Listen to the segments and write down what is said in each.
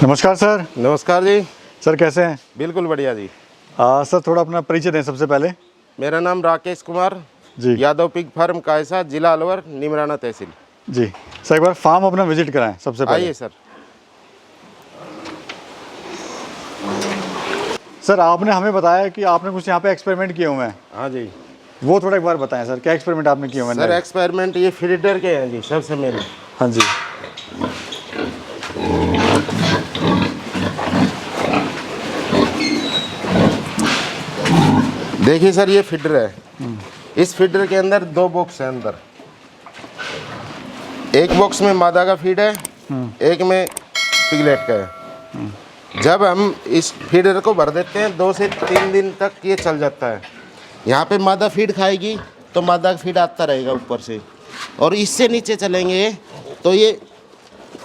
नमस्कार सर। नमस्कार जी। सर कैसे हैं? बिल्कुल बढ़िया जी। सर थोड़ा अपना परिचय दें सबसे पहले। मेरा नाम राकेश कुमार जी। यादव पिग फार्म कायसा, जिला अलवर, निमराना तहसील। जी सर, एक बार फार्म अपना विजिट कराएं सबसे पहले। आइए सर। सर आपने हमें बताया कि आपने कुछ यहाँ पे एक्सपेरिमेंट किए हुए हैं। हाँ जी वो थोड़ा एक बार बताएं सर, क्या एक्सपेरिमेंट आपने किए हुए हैं? सर, एक्सपेरिमेंट ये फीडर के हैं जी, सबसे मेन। हाँ जी। देखिए सर, ये फीडर है। इस फीडर के अंदर दो बॉक्स है अंदर। एक बॉक्स में मादा का फीड है, एक में पिगलेट का है। जब हम इस फीडर को भर देते हैं 2 से 3 दिन तक ये चल जाता है। यहाँ पे मादा फीड खाएगी तो मादा का फीड आता रहेगा ऊपर से, और इससे नीचे चलेंगे तो ये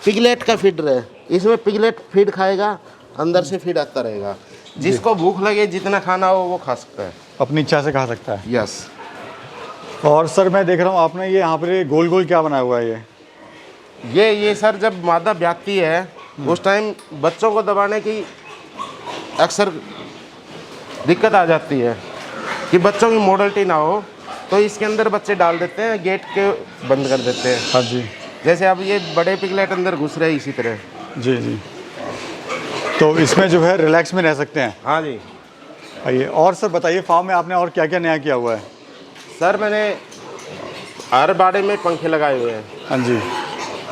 पिगलेट का फीडर है। इसमें पिगलेट फीड खाएगा, अंदर से फीड आता रहेगा। जिसको भूख लगे जितना खाना हो वो खा सकता है, अपनी इच्छा से खा सकता है। यस। और सर मैं देख रहा हूँ आपने ये यहाँ पर गोल गोल क्या बनाया हुआ है? ये सर, जब मादा ब्याती है उस टाइम बच्चों को दबाने की अक्सर दिक्कत आ जाती है कि बच्चों की मोडलिटी ना हो, तो इसके अंदर बच्चे डाल देते हैं, गेट के बंद कर देते हैं। हाँ जी। जैसे अब ये बड़े पिगलेट अंदर घुस रहे हैं इसी तरह। जी जी। तो इसमें जो है रिलैक्स में रह सकते हैं। हाँ जी। आइए, और सर बताइए फार्म में आपने और क्या क्या नया किया हुआ है? सर मैंने हर बाड़े में पंखे लगाए हुए हैं। हाँ जी।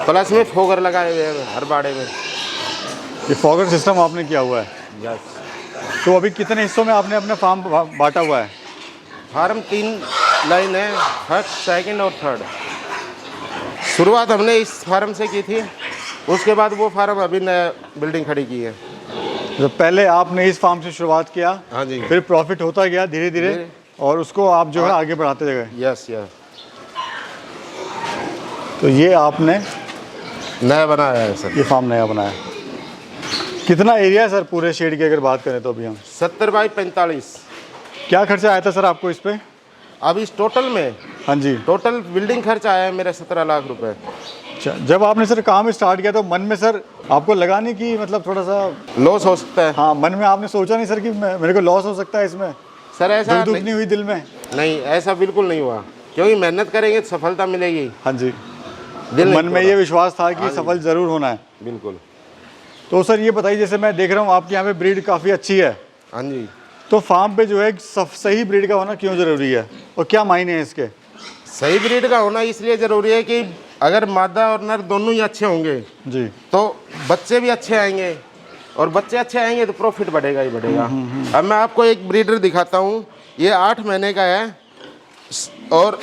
प्लस में फोगर लगाए हुए हैं हर बाड़े में। ये फॉगर सिस्टम आपने किया हुआ है? यस। तो अभी कितने हिस्सों में आपने अपना फार्म बांटा हुआ है? फार्म 3 लाइन है, फर्स्ट, सेकंड और थर्ड। शुरुआत हमने इस फार्म से की थी, उसके बाद वो फार्म अभी नया बिल्डिंग खड़ी की है। तो पहले आपने इस फार्म से शुरुआत किया। हाँ जी। फिर प्रॉफिट होता गया धीरे धीरे, और उसको आप जो है आगे बढ़ाते गए। Yes yes. तो ये आपने नया बनाया है सर। ये फार्म नया बनाया। कितना एरिया है सर पूरे शेड की अगर बात करें तो? अभी हम 70 बाई 45। क्या खर्चा आया था सर आपको इस पे? अब इस टोटल में, हाँ जी, टोटल बिल्डिंग खर्च आया है मेरा 17 लाख रुपए। अच्छा। जब आपने सर काम स्टार्ट किया तो मन में सर आपको लगा नहीं कि मतलब थोड़ा सा लॉस हो सकता है? हाँ, मन में आपने सोचा नहीं सर कि मेरे को लॉस हो सकता है इसमें? सर ऐसा दुख नहीं हुई दिल में? नहीं, ऐसा बिल्कुल नहीं हुआ, क्योंकि मेहनत करेंगे तो सफलता मिलेगी। हाँ जी। दिल मन में ये विश्वास था कि सफल जरूर होना है। बिल्कुल। तो सर ये बताइए, जैसे मैं देख रहा हूँ आपके यहाँ पे ब्रीड काफ़ी अच्छी है, हाँ जी। तो फार्म पे जो है सही ब्रीड का होना क्यों ज़रूरी है, और क्या मायने हैं इसके? सही ब्रीड का होना इसलिए ज़रूरी है कि अगर मादा और नर दोनों ही अच्छे होंगे जी, तो बच्चे भी अच्छे आएंगे, और बच्चे अच्छे आएंगे तो प्रॉफिट बढ़ेगा ही बढ़ेगा। अब मैं आपको एक ब्रीडर दिखाता हूँ। ये 8 महीने का है, और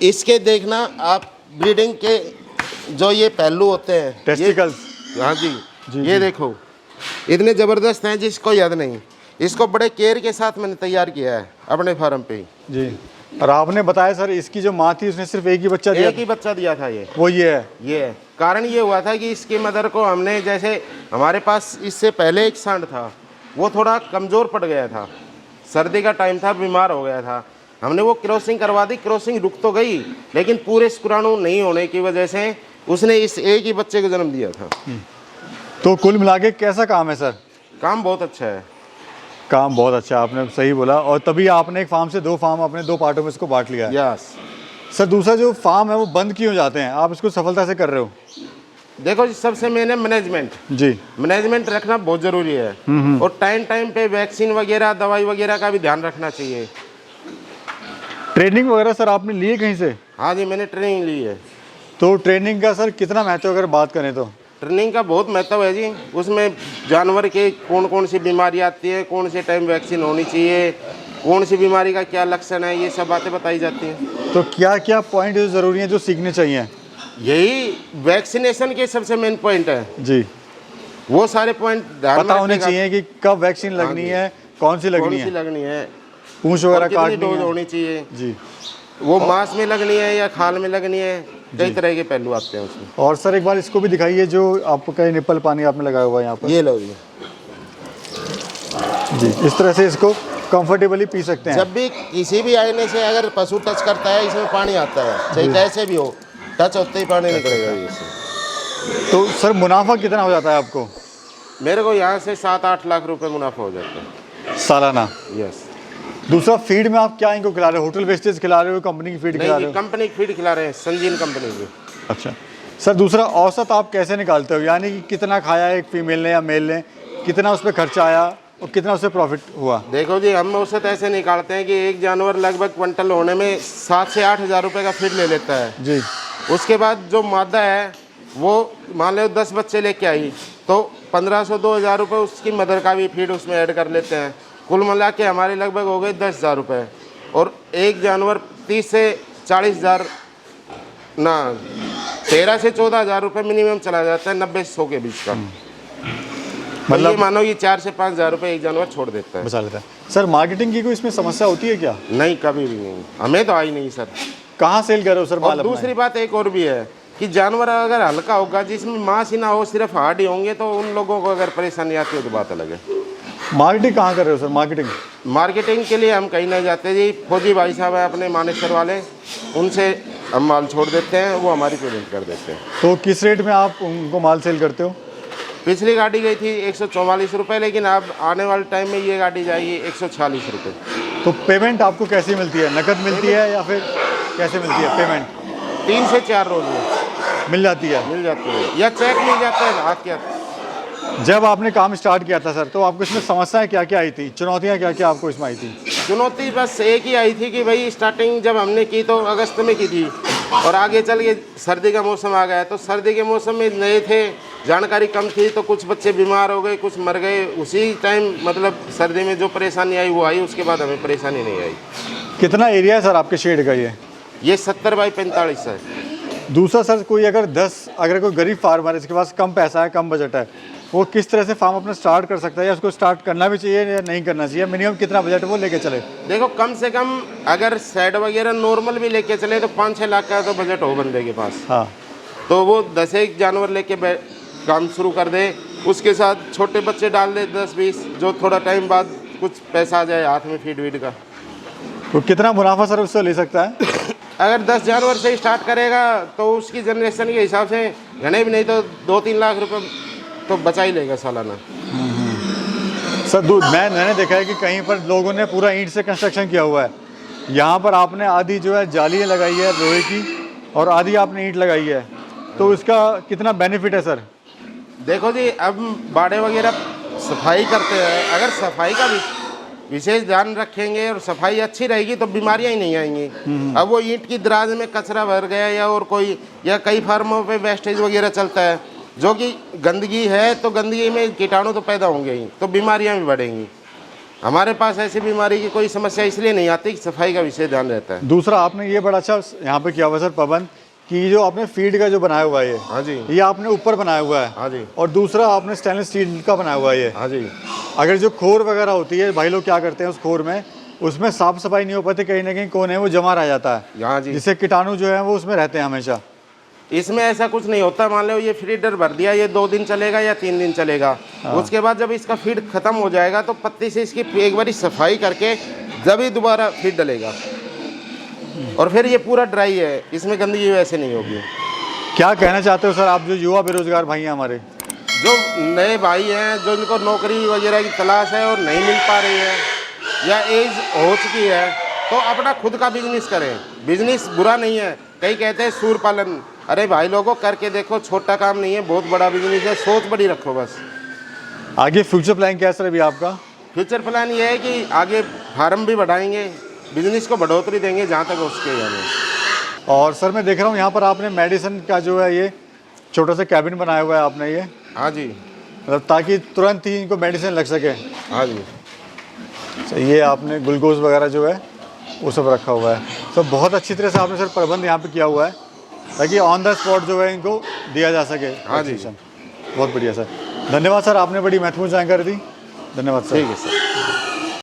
इसके देखना आप ब्रीडिंग के जो ये पहलू होते हैं, टेस्टिकल्स। हाँ जी, जी, ये जी। देखो इतने ज़बरदस्त हैं जिसको याद नहीं। इसको बड़े केयर के साथ मैंने तैयार किया है अपने फार्म पे ही। जी। और आपने बताया सर इसकी जो माँ थी उसने सिर्फ एक ही बच्चा दिया? एक ही बच्चा दिया था। वो ये है? ये है। कारण ये हुआ था कि इसकी मदर को हमने, जैसे हमारे पास इससे पहले एक सांड था, वो थोड़ा कमज़ोर पड़ गया था, सर्दी का टाइम था, बीमार हो गया था। हमने वो क्रॉसिंग करवा दी। क्रॉसिंग रुक तो गई, लेकिन पूरे शुक्राणु नहीं होने की वजह से उसने इस एक ही बच्चे को जन्म दिया था। तो कुल मिला के कैसा काम है सर? काम बहुत अच्छा है। काम बहुत अच्छा है, आपने सही बोला। और तभी आपने एक फार्म से 2 फार्म, अपने 2 पार्टों में इसको बांट लिया है। यस सर दूसरा जो फार्म है वो बंद क्यों जाते हैं? आप इसको सफलता से कर रहे हो। देखो जी, सबसे मेन है मैनेजमेंट। जी। मैनेजमेंट रखना बहुत ज़रूरी है, और टाइम टाइम पे वैक्सीन वगैरह, दवाई वगैरह का भी ध्यान रखना चाहिए। ट्रेनिंग वगैरह सर आपने लिए कहीं से? हाँ जी, मैंने ट्रेनिंग ली है। तो ट्रेनिंग का सर कितना महत्व अगर बात करें तो? ट्रेनिंग का बहुत महत्व है जी। उसमें जानवर के कौन कौन सी बीमारी आती है, कौन से टाइम वैक्सीन होनी चाहिए, कौन सी बीमारी का क्या लक्षण है, ये सब बातें बताई जाती हैं। तो क्या क्या पॉइंट जो ज़रूरी हैं जो सीखने चाहिए? यही वैक्सीनेशन के सबसे मेन पॉइंट है जी। वो सारे पॉइंट पता होने चाहिए कि कब वैक्सीन लगनी है, कौन सी लगनी है, पूंछ वगैरह काटनी डोज है। होनी चाहिए जी। वो मांस में लगनी है या खाल में लगनी है, कई तरह के पहलू आते हैं उसमें। और सर एक बार इसको भी दिखाइए, जो आपका निप्पल पानी आपने लगाया हुआ है यहाँ पर। ये लो जी। जी, इस तरह से इसको कंफर्टेबली पी सकते हैं। जब भी किसी भी आईने से अगर पशु टच करता है, इसमें पानी आता है, चाहे कैसे भी हो, टच होते ही पानी निकलेगा इससे। तो सर मुनाफा कितना हो जाता है आपको? मेरे को यहाँ से 7-8 लाख रुपए मुनाफा हो जाता है सालाना। यस। दूसरा फीड में आप क्या इनको खिला रहे हो? होटल वेस्टेज खिला रहे हो, कंपनी की फीड खिला रहे हो? कंपनी की फीड खिला रहे हैं, संजीन कंपनी की। अच्छा सर, दूसरा औसत आप कैसे निकालते हो, यानी कि कितना खाया एक फीमेल ने या मेल ने, कितना उस पर खर्चा आया और कितना उससे प्रॉफिट हुआ? देखो जी, हम औसत ऐसे निकालते हैं कि एक जानवर लगभग क्विंटल होने में 7 से 8 हज़ार रुपये का फीड ले लेता है जी। उसके बाद जो मादा है वो मान लो 10 बच्चे लेके आई तो 1500-2000 रुपये उसकी मदर का भी फीड उसमें ऐड कर लेते हैं। कुल मिला के हमारे लगभग हो गए 10,000 रुपये। और एक जानवर 30 से 40,000 ना 13 से 14,000 रुपये मिनिमम चला जाता है 90-100 के बीच का। मतलब मानो कि 4 से 5,000 रुपये एक जानवर छोड़ देता है, बचा लेता है। सर मार्केटिंग की कोई इसमें समस्या होती है क्या? नहीं, कभी भी नहीं, हमें तो आई नहीं सर। कहाँ सेल कर रहे हो सर माल? और दूसरी बात एक और भी है कि जानवर अगर हल्का होगा जिसमें मांस ही ना हो, सिर्फ हार्ड ही होंगे, तो उन लोगों को अगर परेशानी आती है तो बात अलग है। मार्केटिंग कहाँ कर रहे हो सर? मार्केटिंग के लिए हम कहीं नहीं जाते जी। फौजी भाई साहब है अपने मानेसर वाले, उनसे हम माल छोड़ देते हैं, वो हमारी पेमेंट कर देते हैं। तो किस रेट में आप उनको माल सेल करते हो? पिछली गाड़ी गई थी 144 रुपये, लेकिन अब आने वाले टाइम में ये गाड़ी जाएगी 140 रुपये। तो पेमेंट आपको कैसी मिलती है? नकद मिलती है या फिर कैसे मिलती है पेमेंट? 3 से 4 रोज में मिल जाती है या चेक मिल जाता है हाथ के हाथ। जब आपने काम स्टार्ट किया था सर, तो आपको इसमें समस्याएं क्या क्या आई थी, चुनौतियां क्या क्या आपको इसमें आई थी? चुनौती बस एक ही आई थी कि भाई स्टार्टिंग जब हमने की तो अगस्त में की थी, और आगे चल के सर्दी का मौसम आ गया, तो सर्दी के मौसम में नए थे, जानकारी कम थी, तो कुछ बच्चे बीमार हो गए, कुछ मर गए उसी टाइम। मतलब सर्दी में जो परेशानी आई वो आई, उसके बाद हमें परेशानी नहीं आई। कितना एरिया है सर आपके शेड का? ये 70 बाई 45 है। दूसरा सर, कोई अगर कोई गरीब फार्मर है, इसके पास कम पैसा है, कम बजट है, वो किस तरह से फार्म अपना स्टार्ट कर सकता है, या उसको स्टार्ट करना भी चाहिए या नहीं करना चाहिए? मिनिमम कितना बजट वो लेके चले? देखो, कम से कम अगर सेड वगैरह नॉर्मल भी लेके चले तो 5-6 लाख का तो बजट हो बंदे के पास। हाँ, तो वो 10 एक जानवर लेके काम शुरू कर दे, उसके साथ छोटे बच्चे डाल दे 10-20, जो थोड़ा टाइम बाद कुछ पैसा आ जाए हाथ में फीड वीड का। तो कितना मुनाफा सर उससे ले सकता है? अगर 10 जानवर से स्टार्ट करेगा तो उसकी जनरेशन के हिसाब से घने भी नहीं तो 2-3 लाख रुपए तो बचा ही लेगा सालाना। सर मैंने देखा है कि कहीं पर लोगों ने पूरा ईंट से कंस्ट्रक्शन किया हुआ है। यहाँ पर आपने आधी जो है जाली लगाई है लोहे की और आधी आपने ईंट लगाई है, तो इसका कितना बेनिफिट है सर? देखो जी, अब बाड़े वगैरह सफाई करते हैं, अगर सफाई का भी विशेष ध्यान रखेंगे और सफाई अच्छी रहेगी तो बीमारियां ही नहीं आएंगी। अब वो ईंट की दराज में कचरा भर गया या कई फार्मों पे वेस्टेज वगैरह चलता है, जो कि गंदगी है, तो गंदगी में कीटाणु तो पैदा होंगे ही, तो बीमारियां भी बढ़ेंगी। हमारे पास ऐसी बीमारी की कोई समस्या इसलिए नहीं आती कि सफाई का विशेष ध्यान रहता है। दूसरा, आपने ये बड़ा अच्छा यहाँ पे किया हुआ सर प्रबंध कि जो आपने फीड का जो बनाया हुआ है, हाँ जी, ये आपने ऊपर बनाया हुआ है। हाँ जी। और दूसरा आपने स्टेनलेस स्टील का बनाया हुआ है। हाँ जी। अगर जो खोर वगैरह होती है, भाई लोग क्या करते हैं, उस खोर में उसमें साफ सफाई नहीं हो पाती, कहीं ना कहीं कोने वो जमा रह जाता है। हाँ जी। जिससे कीटाणु जो है वो उसमें रहते हैं हमेशा। इसमें ऐसा कुछ नहीं होता। मान लो ये फीडर भर दिया, ये 2 दिन चलेगा या 3 दिन चलेगा। उसके बाद जब इसका फीड खत्म हो जाएगा तो पत्ती से इसकी एक बार सफाई करके जब ही दोबारा फीड डलेगा, और फिर ये पूरा ड्राई है, इसमें गंदगी वैसे नहीं होगी। क्या कहना चाहते हो सर आप, जो युवा बेरोजगार भाई हैं हमारे, जो नए भाई हैं, जो इनको नौकरी वगैरह की तलाश है और नहीं मिल पा रही है या एज हो चुकी है, तो अपना खुद का बिजनेस करें। बिजनेस बुरा नहीं है। कई कहते हैं सूर पालन, अरे भाई लोगों करके देखो, छोटा काम नहीं है, बहुत बड़ा बिजनेस है। सोच बड़ी रखो बस। आगे फ्यूचर प्लान क्या है सर अभी आपका? फ्यूचर प्लान ये है कि आगे फार्म भी बढ़ाएंगे, बिजनेस को बढ़ोतरी देंगे जहाँ तक हो सके जाने। और सर मैं देख रहा हूँ यहाँ पर आपने मेडिसिन का जो है ये छोटा सा कैबिन बनाया हुआ है आपने ये। हाँ जी। मतलब ताकि तुरंत ही इनको मेडिसिन लग सके। हाँ जी। तो ये आपने ग्लूकोज वगैरह जो है वो सब रखा हुआ है। तो बहुत अच्छी तरह से आपने सर प्रबंध यहाँ पे किया हुआ है ताकि ऑन द स्पॉट जो है इनको दिया जा सके। हाँ जी। बहुत बढ़िया सर, धन्यवाद सर, आपने बड़ी महत्वपूर्ण जानकारी दी। धन्यवाद सर। ठीक है सर।